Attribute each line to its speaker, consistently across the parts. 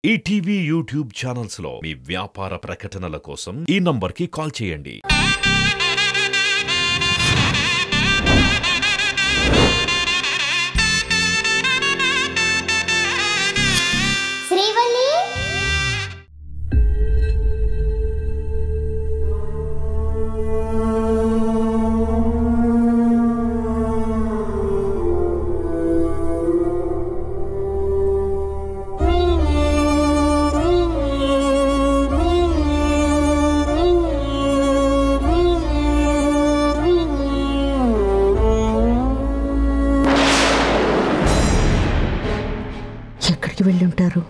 Speaker 1: ETV YouTube channels లో మీ వ్యాపార ప్రకటనల కోసం ఈ నంబర్కి కాల్ చేయండి.
Speaker 2: ఎక్కడికి వెళ్ళుంటారు?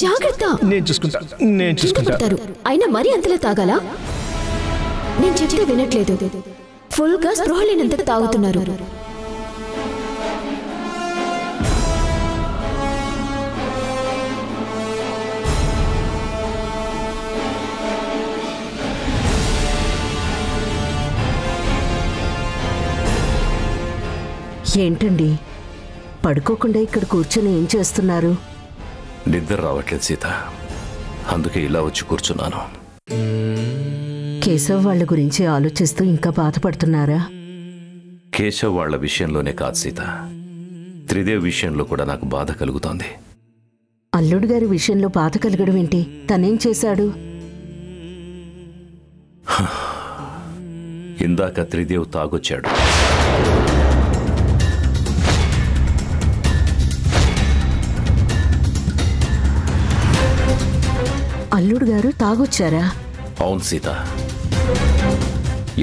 Speaker 3: జాగ్రత్త.
Speaker 4: నేను చూసుకుంటా.
Speaker 3: అయినా మరీ అంతలా తాగాలా? నేను చెప్తే వినట్లేదు. ఫుల్ గా స్పృహ లేనంతగా తాగుతున్నారు.
Speaker 2: ఏంటండి, పడుకోకుండా ఇక్కడ కూర్చొని ఏం చేస్తున్నారు?
Speaker 5: నిద్ర రావట్లేదు సీత, అందుకే ఇలా వచ్చి కూర్చున్నాను.
Speaker 2: కేశవ్ వాళ్ళ గురించి ఆలోచిస్తూ ఇంకా బాధపడుతున్నారా?
Speaker 5: కేశవ్ వాళ్ళ విషయంలోనే కాదు సీత, త్రిదేవ్ విషయంలో కూడా నాకు బాధ కలుగుతోంది.
Speaker 2: అల్లుడు గారి విషయంలో బాధ కలగడం ఏంటి? తనేం చేశాడు?
Speaker 5: ఇందాక త్రిదేవ్ తాగొచ్చాడు.
Speaker 2: అల్లుడు గారు తాగొచ్చారా?
Speaker 5: అవును సీత,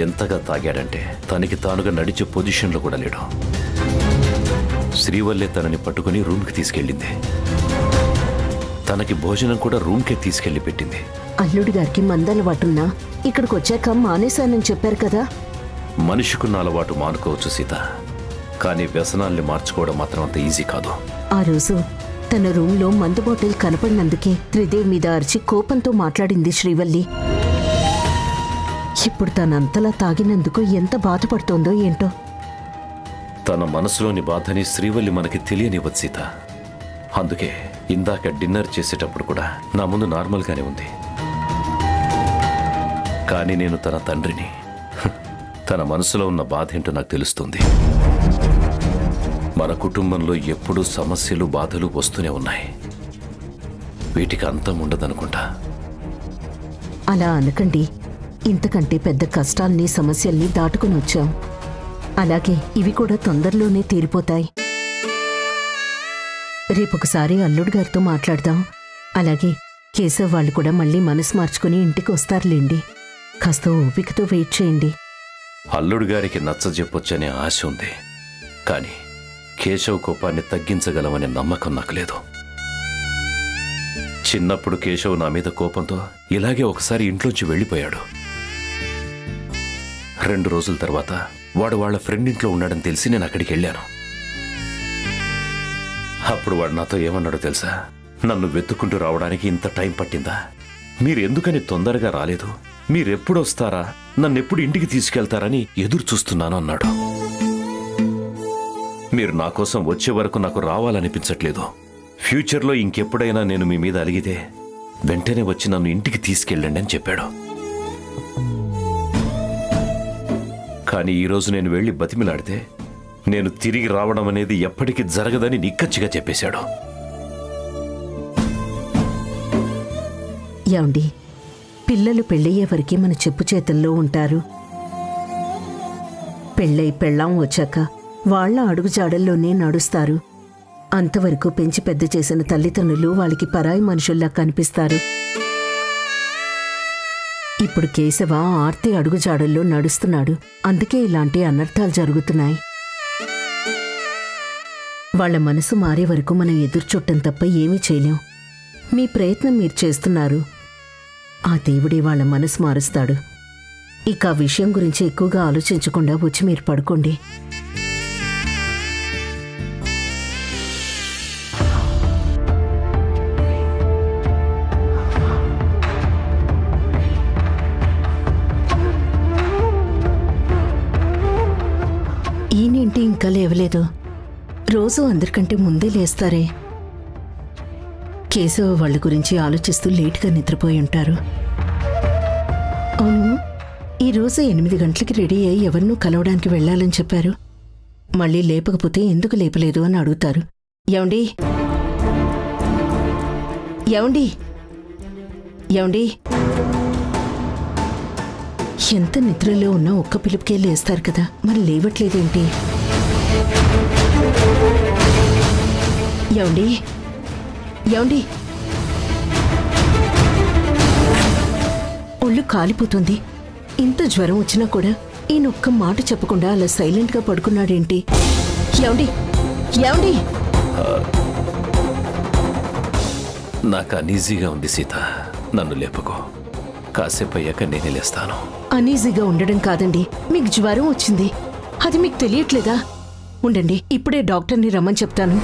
Speaker 5: ఎంతగా తాగాడంటే తనకి తానుగా నడిచే పొజిషన్లో కూడా లేడు. శ్రీవల్లే తనని పట్టుకుని రూమ్కి తీసుకెళ్ళింది. తనకి భోజనం కూడా రూమ్కే తీసుకెళ్లి పెట్టింది.
Speaker 2: అల్లుడు గారికి మందలవాటున్నా ఇక్కడికి వచ్చాక మానేశానని చెప్పారు కదా.
Speaker 5: మనిషికున్న అలవాటు మానుకోవచ్చు సీత, కానీ వ్యసనాల్ని మార్చుకోవడం మాత్రం అంత ఈజీ కాదు.
Speaker 2: ఆ రోజు తన రూమ్లో మందు బాటిల్ కనపడినందుకే త్రిదేవ్ మీద అరిచి కోపంతో మాట్లాడింది శ్రీవల్లి. ఇప్పుడు తనంతలా తాగినందుకు ఎంత బాధపడుతోందో ఏంటో.
Speaker 5: తన మనసులోని బాధని శ్రీవల్లి మనకి తెలియనివ్వదు సీత. అందుకే ఇందాక డిన్నర్ చేసేటప్పుడు కూడా నా ముందు నార్మల్గానే ఉంది. కానీ నేను తన తండ్రిని. తన మనసులో ఉన్న బాధ ఏంటో నాకు తెలుస్తుంది. మన కుటుంబంలో ఎప్పుడూ సమస్యలు బాధలు వస్తూనే ఉన్నాయి. వీటికి అంతం ఉండదనుకుంటా.
Speaker 2: అలా అనకండి. ఇంతకంటే పెద్ద కష్టాల్ని సమస్యల్ని దాటుకుని వచ్చాం. అలాగే ఇవి కూడా తొందరలోనే తీరిపోతాయి. రేపొకసారి అల్లుడు గారితో మాట్లాడదాం. అలాగే కేశవ్ వాళ్ళు కూడా మళ్ళీ మనసు మార్చుకుని ఇంటికి వస్తారులేండి. కాస్త ఓపికతో వెయిట్ చేయండి.
Speaker 5: అల్లుడు గారికి నచ్చజెప్పొచ్చనే ఆశ ఉంది, కానీ కేశవ్ కోపాన్ని తగ్గించగలమనే నమ్మకం నాకు లేదు. చిన్నప్పుడు కేశవ్ నా మీద కోపంతో ఇలాగే ఒకసారి ఇంట్లోంచి వెళ్ళిపోయాడు. 2 రోజుల తర్వాత వాడు వాళ్ళ ఫ్రెండ్ ఇంట్లో ఉన్నాడని తెలిసి నేను అక్కడికి వెళ్ళాను. అప్పుడు వాడు నాతో ఏమన్నాడో తెలుసా? నన్ను వెతుక్కుంటూ రావడానికి ఇంత టైం పట్టిందా? మీరు ఎందుకని తొందరగా రాలేదు? మీరెప్పుడొస్తారా, నన్నెప్పుడు ఇంటికి తీసుకెళ్తారని ఎదురు చూస్తున్నాను అన్నాడు. మీరు నా కోసం వచ్చే వరకు నాకు రావాలనిపించట్లేదు. ఫ్యూచర్లో ఇంకెప్పుడైనా నేను మీ మీద అలిగితే వెంటనే వచ్చి నన్ను ఇంటికి తీసుకెళ్ళండి అని చెప్పాడు. కానీ ఈరోజు నేను వెళ్ళి బతిమిలాడితే నేను తిరిగి రావడం అనేది ఎప్పటికీ జరగదని నిక్కచ్చిగా చెప్పేశాడు.
Speaker 2: యాండి, పిల్లలు పెళ్ళయ్యే వరకే మన చెప్పు చేతుల్లో ఉంటారు. పెళ్ళై పెళ్ళాం వచ్చాక వాళ్ల అడుగుజాడల్లోనే నడుస్తారు. అంతవరకు పెంచి పెద్ద చేసిన తల్లిదండ్రులు వాళ్ళకి పరాయి మనుషుల్లా కనిపిస్తారు. ఇప్పుడు కేశవ ఆర్తి అడుగుజాడల్లో నడుస్తున్నాడు. అందుకే ఇలాంటి అనర్థాలు జరుగుతున్నాయి. వాళ్ల మనసు మారే వరకు మనం ఎదురుచూడటం తప్ప ఏమీ చేయలేం. మీ ప్రయత్నం మీరు చేస్తున్నారు. ఆ దేవుడే వాళ్ళ మనసు మారుస్తాడు. ఇక ఆ విషయం గురించి ఎక్కువగా ఆలోచించకుండా వచ్చి మీరు పడుకోండి. ఈయనేంటి ఇంకా లేవలేదు? రోజు అందరికంటే ముందే లేస్తారే. కేశవ వాళ్ళ గురించి ఆలోచిస్తూ లేటుగా నిద్రపోయి ఉంటారు. అవును, ఈరోజు 8 గంటలకి రెడీ అయ్యి ఎవరినూ కలవడానికి వెళ్లాలని చెప్పారు. మళ్ళీ లేపకపోతే ఎందుకు లేపలేదు అని అడుగుతారు. ఏమండి ఏమండి ఏమండి ఎంత నిద్రలో ఉన్నా ఒక్క పిలుపుకే లేస్తారు కదా, మరి లేవట్లేదేంటి? ఏమండి ఏమండి ఒళ్ళు కాలిపోతుంది. ఇంత జ్వరం వచ్చినా కూడా ఈయన ఒక్క మాట చెప్పకుండా అలా సైలెంట్గా పడుకున్నాడేంటి? ఏమండి ఏమండి
Speaker 5: నాకు అనీజీగా ఉంది సీత, నన్ను లేపకో. కాసేపు అయ్యాక నేనే లేస్తాను.
Speaker 2: అనీజీగా ఉండడం కాదండి, మీకు జ్వరం వచ్చింది. అది మీకు తెలియట్లేదా? ఉండండి, ఇప్పుడే డాక్టర్ని రమ్మని చెప్తాను.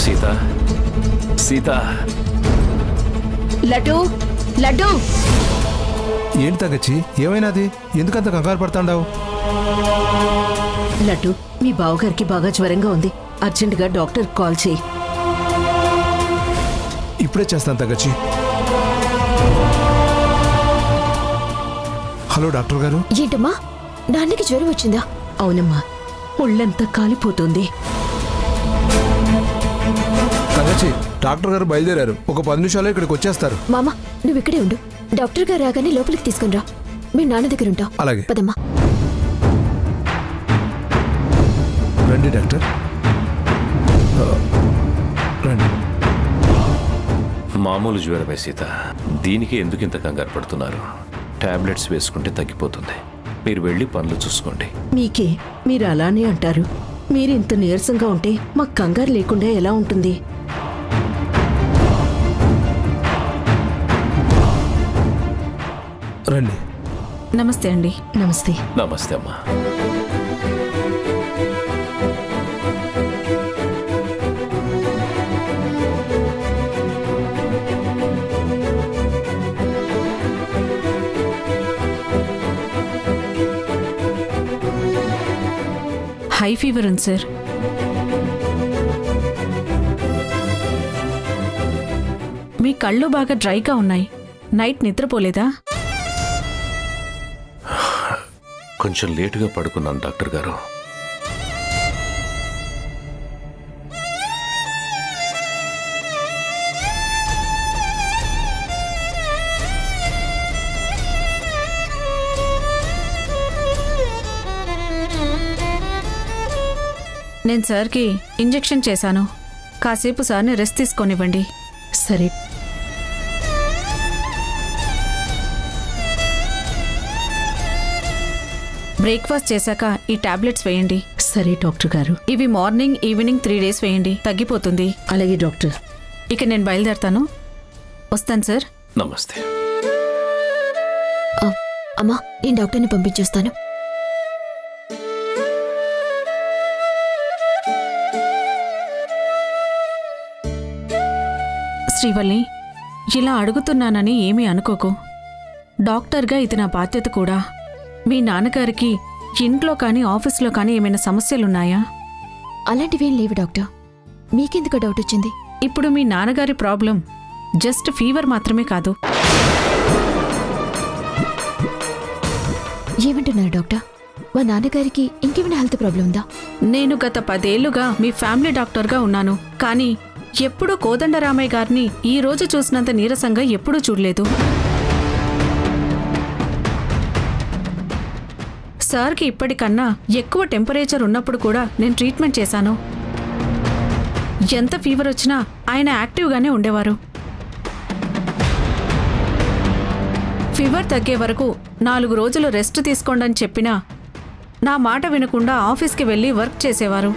Speaker 5: సీత సీత
Speaker 2: లడ్డు లడ్డు
Speaker 4: ఏంటి తగ్గచ్చి? ఏమైనాది? ఎందుకంత కంగారు పడతాండావు?
Speaker 2: లడ్డు, మీ బావగారికి బాగా జ్వరంగా ఉంది. అర్జెంటుగా డాక్టర్ కాల్ చేయి.
Speaker 4: ఇప్పుడే చేస్తాను తగ్గచ్చి. హలో డాక్టర్ గారు.
Speaker 3: ఏంటమ్మా, నాన్నకి జ్వరం వచ్చిందా?
Speaker 2: అవునమ్మా, ఒళ్ళంతా కాలిపోతుంది.
Speaker 4: తగ్గచ్చి, డాక్టర్ గారు బయలుదేరారు. ఒక 10 నిమిషాల్లో ఇక్కడికి వచ్చేస్తారు.
Speaker 3: మామ, నువ్వు ఇక్కడే ఉండు. డాక్టర్ గారు రాగానే లోపలికి తీసుకుని రా. మీ నాన్న దగ్గర ఉంటావు.
Speaker 4: అలాగే.
Speaker 3: పదమ్మా.
Speaker 4: రండి డాక్టర్, రండి.
Speaker 5: మామూలు జ్వరమే సీత, దీనికి ఎందుకు ఇంత కంగారు పడుతున్నారు? టాబ్లెట్స్ వేసుకుంటే తగ్గిపోతుంది. మీరు వెళ్ళి పనులు చూసుకోండి.
Speaker 2: మీకే మీరు అలానే అంటారు. మీరు ఇంత నీరసంగా ఉంటే మాకు కంగారు లేకుండా ఎలా ఉంటుంది?
Speaker 4: రండి.
Speaker 6: నమస్తే అండి.
Speaker 2: నమస్తే.
Speaker 5: నమస్తే అమ్మా.
Speaker 6: హై ఫీవర్ ఉంది సార్. మీ కళ్ళు బాగా డ్రైగా ఉన్నాయి. నైట్ నిద్రపోలేదా?
Speaker 5: కొంచెం లేటుగా పడుకున్నాను డాక్టర్ గారు.
Speaker 6: నేను సార్కి ఇంజెక్షన్ చేశాను. కాసేపు సార్ని రెస్ట్ తీసుకొనివ్వండి.
Speaker 2: సరే.
Speaker 6: బ్రేక్ఫాస్ట్ చేశాక ఈ టాబ్లెట్స్ వేయండి.
Speaker 2: సరే డాక్టర్ గారు.
Speaker 6: ఇవి మార్నింగ్ ఈవినింగ్ 3 days వేయండి, తగ్గిపోతుంది.
Speaker 2: అలాగే డాక్టర్.
Speaker 6: ఇక నేను బయలుదేరతాను. వస్తాను సార్.
Speaker 5: నమస్తే.
Speaker 3: అమ్మా, నేను డాక్టర్ని పంపించేస్తాను.
Speaker 6: శ్రీవల్లి, ఇలా అడుగుతున్నానని ఏమీ అనుకోకు. డాక్టర్గా ఇది నా బాధ్యత కూడా. మీ నాన్నగారికి ఇంట్లో కానీ ఆఫీస్లో కానీ ఏమైనా సమస్యలున్నాయా?
Speaker 3: అలాంటివేం లేవు డాక్టర్. మీకెందుకు డౌట్ వచ్చింది?
Speaker 6: ఇప్పుడు మీ నాన్నగారి ప్రాబ్లం జస్ట్ ఫీవర్ మాత్రమే కాదు.
Speaker 3: ఏమంటున్నారు డాక్టర్? మా నాన్నగారికి ఇంకేమైనా హెల్త్ ప్రాబ్లం ఉందా?
Speaker 6: నేను గత 10 ఏళ్లుగా మీ ఫ్యామిలీ డాక్టర్గా ఉన్నాను. కానీ ఎప్పుడూ కోదండరామయ్య గారిని ఈ రోజు చూసినంత నీరసంగా ఎప్పుడూ చూడలేదు. సార్కి ఇప్పటికన్నా ఎక్కువ టెంపరేచర్ ఉన్నప్పుడు కూడా నేను ట్రీట్మెంట్ చేశాను. ఎంత ఫీవర్ వచ్చినా ఆయన యాక్టివ్గానే ఉండేవారు. ఫీవర్ తగ్గే వరకు 4 రోజులు రెస్ట్ తీసుకోండి అని చెప్పినా నా మాట వినకుండా ఆఫీస్కి వెళ్ళి వర్క్ చేసేవారు.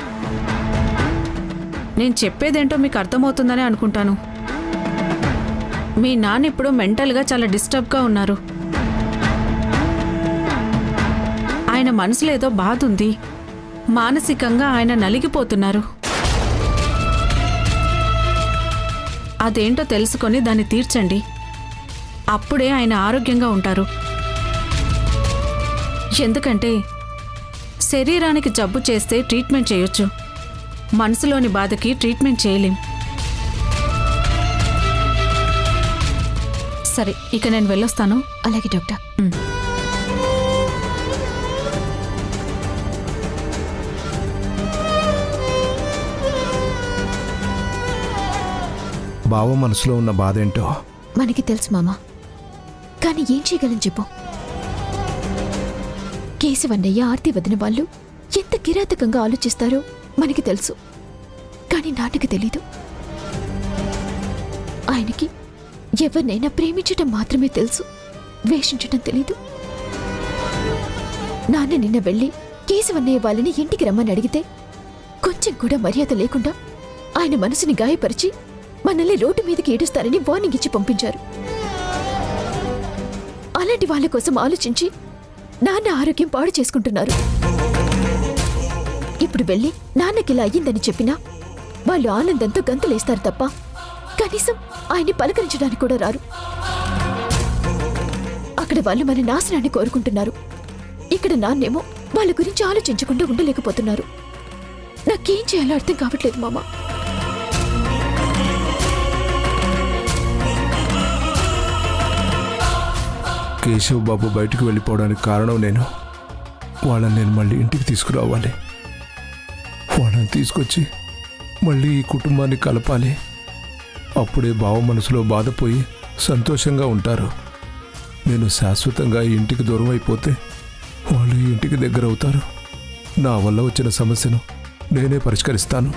Speaker 6: నేను చెప్పేదేంటో మీకు అర్థమవుతుందని అనుకుంటాను. మీ నాన్న ఇప్పుడు మెంటల్గా చాలా డిస్టర్బ్గా ఉన్నారు. ఆయన మనసులో ఏదో బాధ ఉంది. మానసికంగా ఆయన నలిగిపోతున్నారు. అదేంటో తెలుసుకొని దాన్ని తీర్చండి. అప్పుడే ఆయన ఆరోగ్యంగా ఉంటారు. ఎందుకంటే శరీరానికి జబ్బు చేస్తే ట్రీట్మెంట్ చేయొచ్చు, మనసులోని బాధకి ట్రీట్మెంట్ చేయలేం. సరే, ఇక నేను వెళ్ళొస్తాను.
Speaker 3: అలాగే డాక్టర్.
Speaker 4: బావ మనసులో ఉన్న బాధ ఏంటో
Speaker 3: మనకి తెలుసు మామా, కానీ ఏం చేయగలం చెప్పు. కేశవన్నయ్య, ఆర్తి వదిన వాళ్ళు ఎంత కిరాతకంగా ఆలోచిస్తారో మనకి తెలుసు, కానీ నాన్నకి తెలీదు. ఆయనకి ఎవరినైనా ప్రేమించటం మాత్రమే తెలుసు, వేషించటం తెలీదు. నాన్న నిన్న వెళ్ళి కేశవన్నయ్య వాళ్ళని ఇంటికి రమ్మని అడిగితే కొంచెం కూడా మర్యాద లేకుండా ఆయన మనసుని గాయపరిచి మనల్ని రోడ్డు మీదకి ఏడుస్తారని వార్నింగ్ ఇచ్చి పంపించారు. అలాంటి వాళ్ళ కోసం ఆలోచించి నాన్న ఆరోగ్యం పాడు చేసుకుంటున్నారు. ఇప్పుడు వెళ్ళి నాన్నకిలా అయ్యిందని చెప్పినా వాళ్ళు ఆనందంతో గంతులేస్తారు తప్ప కనీసం ఆయన్ని పలకరించడానికి కూడా రారు. అక్కడ వాళ్ళు మన నాశనాన్ని కోరుకుంటున్నారు, ఇక్కడ నాన్నేమో వాళ్ళ గురించి ఆలోచించకుండా ఉండలేకపోతున్నారు. నాకేం చేయాలో అర్థం కావట్లేదు మామా.
Speaker 4: కేశవ్ బాబు బయటకు వెళ్ళిపోవడానికి కారణం నేను. వాళ్ళని నేను మళ్ళీ ఇంటికి తీసుకురావాలి. వాళ్ళని తీసుకొచ్చి మళ్ళీ ఈ కుటుంబాన్ని కలపాలి. అప్పుడే బావ మనసులో బాధపోయి సంతోషంగా ఉంటారు. నేను శాశ్వతంగా ఈ ఇంటికి దూరం అయిపోతే వాళ్ళు ఈ ఇంటికి దగ్గర అవుతారు. నా వల్ల వచ్చిన సమస్యను నేనే పరిష్కరిస్తాను.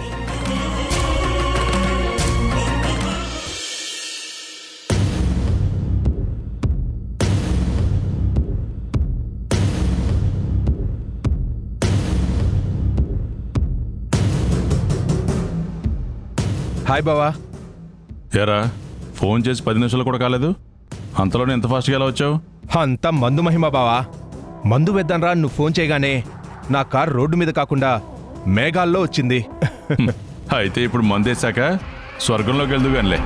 Speaker 7: హాయ్ బావా.
Speaker 8: ఏరా, ఫోన్ చేసి 10 నిమిషాలు కూడా కాలేదు, అంతలోనే ఎంత ఫాస్ట్గా ఎలా వచ్చావు?
Speaker 7: అంతా మందు మహిమ బావా. మందు వేద్దాన్రా నువ్వు ఫోన్ చేయగానే నా కారు రోడ్డు మీద కాకుండా మేఘాల్లో వచ్చింది.
Speaker 8: అయితే ఇప్పుడు మందేశాక స్వర్గంలోకి వెళ్దు గానిలే.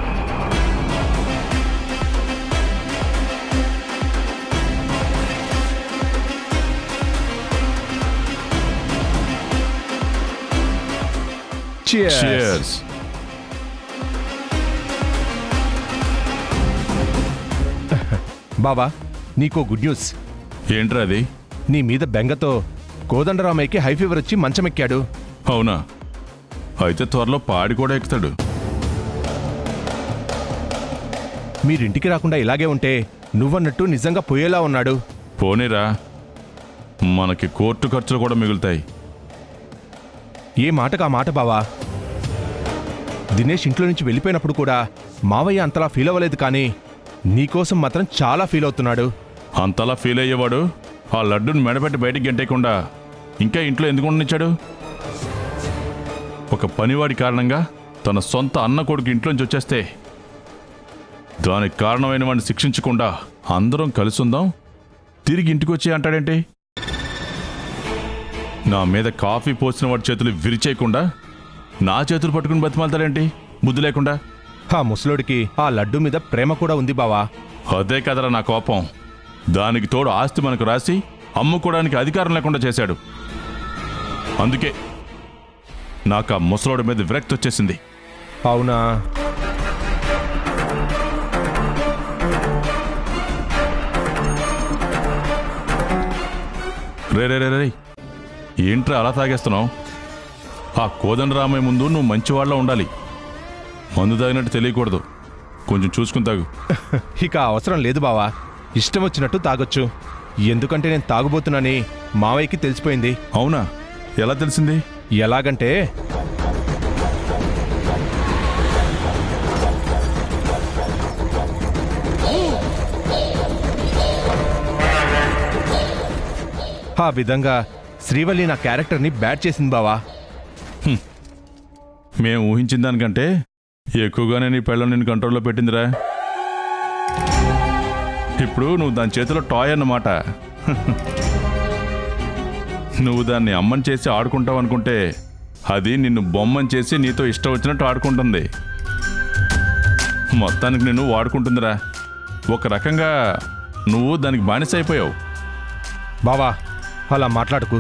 Speaker 7: Cheers. బావా, నీకో గుడ్ న్యూస్.
Speaker 8: ఏంట్రా అది?
Speaker 7: నీ మీద బెంగతో కోదండరామయ్యకి హై ఫీవర్ వచ్చి మంచమెక్కాడు.
Speaker 8: అవునా? అయితే త్వరలో పాడి కూడా ఎక్కుతాడు.
Speaker 7: మీరింటికి రాకుండా ఇలాగే ఉంటే నువ్వన్నట్టు నిజంగా పోయేలా ఉన్నాడు.
Speaker 8: పోనీరా, మనకి కోర్టు ఖర్చులు కూడా మిగులుతాయి.
Speaker 7: ఏ మాటకు ఆ మాట బావా. దినేష్ ఇంట్లో నుంచి వెళ్ళిపోయినప్పుడు కూడా మావయ్య అంతలా ఫీల్ అవ్వలేదు, కానీ నీకోసం మాత్రం చాలా ఫీల్ అవుతున్నాడు.
Speaker 8: అంతలా ఫీల్ అయ్యేవాడు ఆ లడ్డుని మెడపెట్టి బయటికి గంటేయకుండా ఇంకా ఇంట్లో ఎందుకు ఉండనిచ్చాడు? ఒక పనివాడి కారణంగా తన సొంత అన్న కొడుకు ఇంట్లోంచి వచ్చేస్తే దానికి కారణమైన వాడిని శిక్షించకుండా అందరం కలిసుందాం, తిరిగి ఇంటికి వచ్చి అంటాడేంటి? నా మీద కాఫీ పోసిన వాడి చేతులు విరిచేయకుండా నా చేతులు పట్టుకుని బతిమాలతాడేంటి బుద్ధి లేకుండా?
Speaker 7: ఆ ముసలోడికి ఆ లడ్డు మీద ప్రేమ కూడా ఉంది బావా.
Speaker 8: అదే కదరా నా కోపం. దానికి తోడు ఆస్తి మనకు రాసి అమ్ముకోవడానికి అధికారం లేకుండా చేశాడు. అందుకే నాకు ఆ ముసలోడి మీద విరక్తి వచ్చేసింది.
Speaker 7: అవునా?
Speaker 8: రే రే రే రే ఏంట్రా అలా తాగేస్తున్నావు? ఆ కోదండరామయ్య ముందు నువ్వు మంచివాళ్ళ ఉండాలి. మందు తాగినట్టు తెలియకూడదు. కొంచెం చూసుకుని తాగు.
Speaker 7: ఇక అవసరం లేదు బావా, ఇష్టం వచ్చినట్టు తాగొచ్చు. ఎందుకంటే నేను తాగుబోతున్నానని మావయ్యకి తెలిసిపోయింది.
Speaker 8: అవునా? ఎలా తెలిసింది?
Speaker 7: ఎలాగంటే ఆ విధంగా శ్రీవల్లి నా క్యారెక్టర్ని బ్యాడ్ చేసింది బావా.
Speaker 8: మేము ఊహించిన దానికంటే ఎక్కువగానే నీ పెళ్ళం నేను కంట్రోల్లో పెట్టిందిరా. ఇప్పుడు నువ్వు దాని చేతిలో టాయ్ అన్నమాట. నువ్వు దాన్ని అమ్మని చేసి ఆడుకుంటావు అనుకుంటే అది నిన్ను బొమ్మని చేసి నీతో ఇష్టం వచ్చినట్టు ఆడుకుంటుంది. మొత్తానికి నిన్ను వాడుకుంటుందిరా. ఒక రకంగా నువ్వు దానికి బానిస అయిపోయావు.
Speaker 7: బావా అలా మాట్లాడుకు,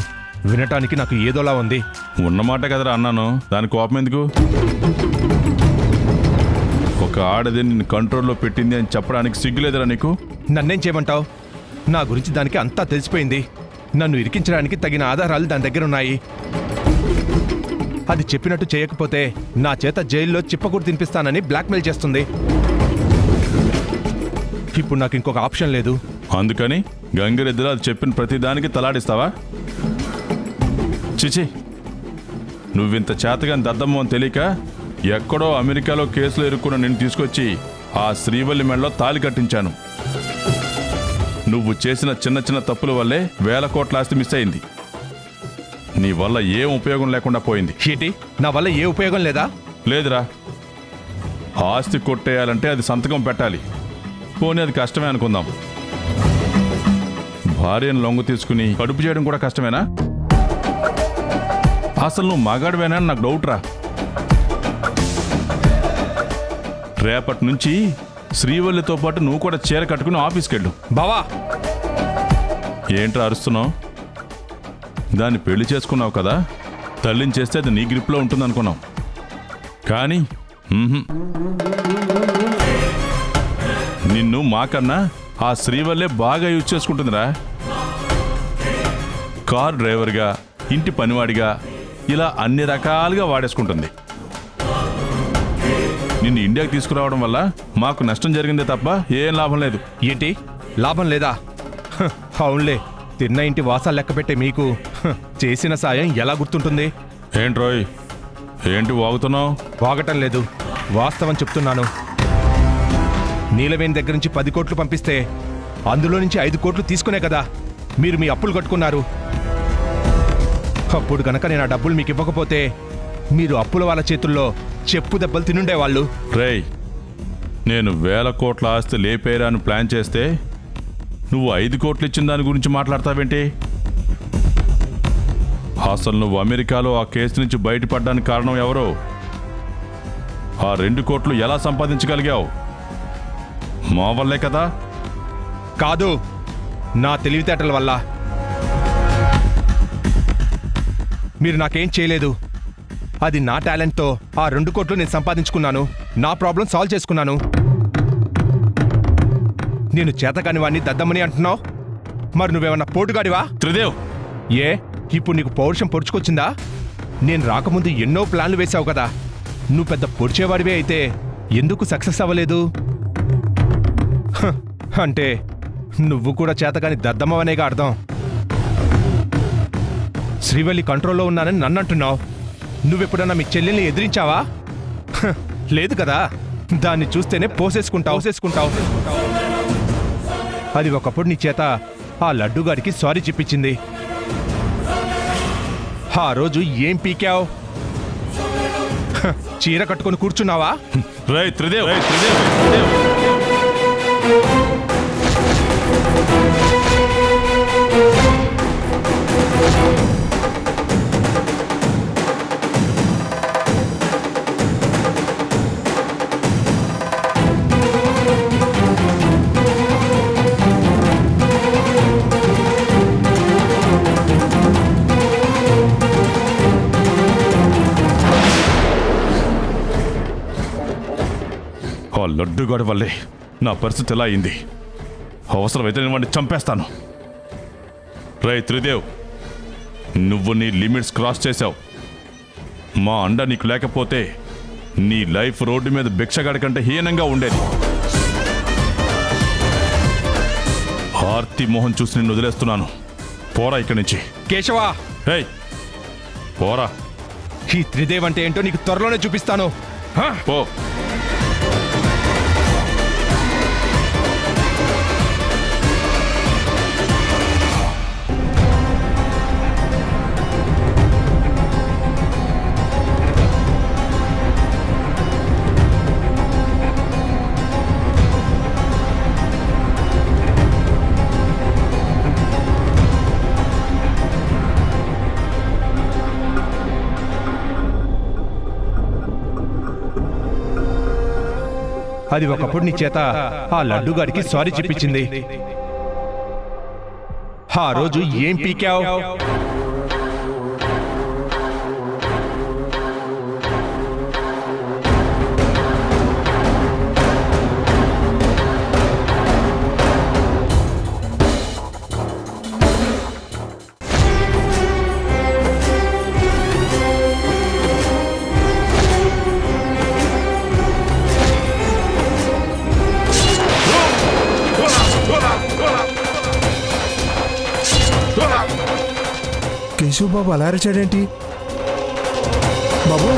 Speaker 7: వినటానికి నాకు ఏదోలా ఉంది.
Speaker 8: ఉన్నమాట కదరా అన్నాను, దాని కోపం ఎందుకు? ఒక ఆడది నిన్ను కంట్రోల్లో పెట్టింది అని చెప్పడానికి సిగ్గులేదురా నీకు?
Speaker 7: నన్నేం చేయమంటావు? నా గురించి దానికి అంతా తెలిసిపోయింది. నన్ను ఇరికించడానికి తగిన ఆధారాలు దాని దగ్గర ఉన్నాయి. అది చెప్పినట్టు చేయకపోతే నా చేత జైల్లో చిప్పకూడు తినిపిస్తానని బ్లాక్మెయిల్ చేస్తుంది. ఇప్పుడు నాకు ఇంకొక ఆప్షన్ లేదు.
Speaker 8: అందుకని గంగిరెద్దులో అది చెప్పిన ప్రతిదానికి తలాడిస్తావా? చిచి, నువ్వింత చేతగాని దద్దమ్మ అని తెలియక ఎక్కడో అమెరికాలో కేసులో ఇరుక్కున్న నిన్ను తీసుకొచ్చి ఆ శ్రీవల్లి మెడలో తాళి కట్టించాను. నువ్వు చేసిన చిన్న చిన్న తప్పుల వల్లే 1000 కోట్ల ఆస్తి మిస్ అయింది. నీ వల్ల ఏం ఉపయోగం లేకుండా పోయింది.
Speaker 7: ఏంటి, నా వల్ల ఏ ఉపయోగం లేదా?
Speaker 8: లేదురా. ఆస్తి కొట్టేయాలంటే అది సంతకం పెట్టాలి. పోనీ అది కష్టమే అనుకుందాం. భార్యను లొంగ తీసుకుని కడుపు చేయడం కూడా కష్టమేనా? అసలు నువ్వు మగాడివేనా అని నాకు డౌట్ రా. రేపటి నుంచి శ్రీవల్లితో పాటు నువ్వు కూడా చీర కట్టుకుని ఆఫీస్కి వెళ్ళు.
Speaker 7: బావా
Speaker 8: ఏంట్రా అరుస్తున్నావు? దాన్ని పెళ్లి చేసుకున్నావు కదా, తల్లిని చేస్తే అది నీ గ్రిప్లో ఉంటుంది అనుకున్నావు. కానీ నిన్ను మాకన్నా ఆ శ్రీవల్లే బాగా యూజ్ చేసుకుంటుందిరా. కార్ డ్రైవర్గా, ఇంటి పనివాడిగా, ఇలా అన్ని రకాలుగా వాడేసుకుంటుంది. నిన్ను ఇండియాకి తీసుకురావడం వల్ల మాకు నష్టం జరిగిందే తప్ప ఏం లాభం లేదు.
Speaker 7: ఏంటి లాభం లేదా? అవునులే, తిన్న ఇంటి వాసాలు లెక్క పెట్టే మీకు చేసిన సాయం ఎలా గుర్తుంటుంది?
Speaker 8: ఏంట్రోయ్, ఏంటి వాగుతున్నావు?
Speaker 7: వాగటం లేదు, వాస్తవం చెప్తున్నాను. నీలవేణి దగ్గర నుంచి 10 కోట్లు పంపిస్తే అందులో నుంచి 5 కోట్లు తీసుకునే కదా మీరు మీ అప్పులు కట్టుకున్నారు. అప్పుడు గనక నేను ఆ డబ్బులు మీకు ఇవ్వకపోతే మీరు అప్పుల వాళ్ళ చేతుల్లో చెప్పు దెబ్బలు తినుండేవాళ్ళు.
Speaker 8: రేయ్, నేను 1000 కోట్ల ఆస్తి లేపేరా అని ప్లాన్ చేస్తే నువ్వు 5 కోట్లు ఇచ్చిన దాని గురించి మాట్లాడతావేంటి? అసలు నువ్వు అమెరికాలో ఆ కేసు నుంచి బయటపడడానికి కారణం ఎవరో? ఆ 2 కోట్లు ఎలా సంపాదించగలిగావు? మా వల్లే కదా?
Speaker 7: కాదు, నా తెలివితేటల వల్ల. మీరు నాకేం చేయలేదు. అది నా టాలెంట్తో ఆ 2 కోట్లు నేను సంపాదించుకున్నాను. నా ప్రాబ్లం సాల్వ్ చేసుకున్నాను. నేను చేతకాని వాడిని దద్దమ్మని అంటున్నావు. మరి నువ్వేమన్నా పోటుగాడివా?
Speaker 8: త్రిదేవ్,
Speaker 7: ఏ ఇప్పుడు నీకు పౌరుషం పొడుచుకొచ్చిందా? నేను రాకముందు ఎన్నో ప్లాన్లు వేశావు కదా. నువ్వు పెద్ద పొడిచేవాడివే అయితే ఎందుకు సక్సెస్ అవ్వలేదు? అంటే నువ్వు కూడా చేతకాని దద్దమ్మవనేగా అర్థం. శ్రీవల్లి కంట్రోల్లో ఉన్నానని నన్ను అంటున్నావు. నువ్వెప్పుడన్నా మీ చెల్లెల్ని ఎదిరించావా? లేదు కదా. దాన్ని చూస్తేనే పోసేసుకుంటావు. అది ఒకప్పుడు నీ చేత ఆ లడ్డుగాడికి సారీ చెప్పించింది. ఆ రోజు ఏం పీకావు? చీర కట్టుకొని కూర్చున్నావా?
Speaker 8: రేయ్ త్రిదేవ్, ఆ లడ్డుగాడి వల్లే నా పరిస్థితి ఎలా అయింది. అవసరమైతే నేను వాడిని చంపేస్తాను. రేయ్ త్రిదేవ్, నువ్వు నీ లిమిట్స్ క్రాస్ చేశావు. మా అండ నీకు లేకపోతే నీ లైఫ్ రోడ్డు మీద భిక్షగాడి కంటే హీనంగా ఉండేది. ఆర్తి మోహన్ చూసి నిన్ను వదిలేస్తున్నాను. పోరా ఇక్కడి నుంచి.
Speaker 7: కేశవా,
Speaker 8: రేయ్ పోరా.
Speaker 7: ఈ త్రిదేవ్ అంటే ఏంటో నీకు త్వరలోనే చూపిస్తాను.
Speaker 8: పో.
Speaker 7: అది ఒకప్పుడు నీ చేత ఆ లడ్డుగాడికి సారీ చెప్పించింది. ఆ రోజు ఏం పీకావు?
Speaker 4: కేశవ్ బాబు అలా అరిచాడేంటి? బాబు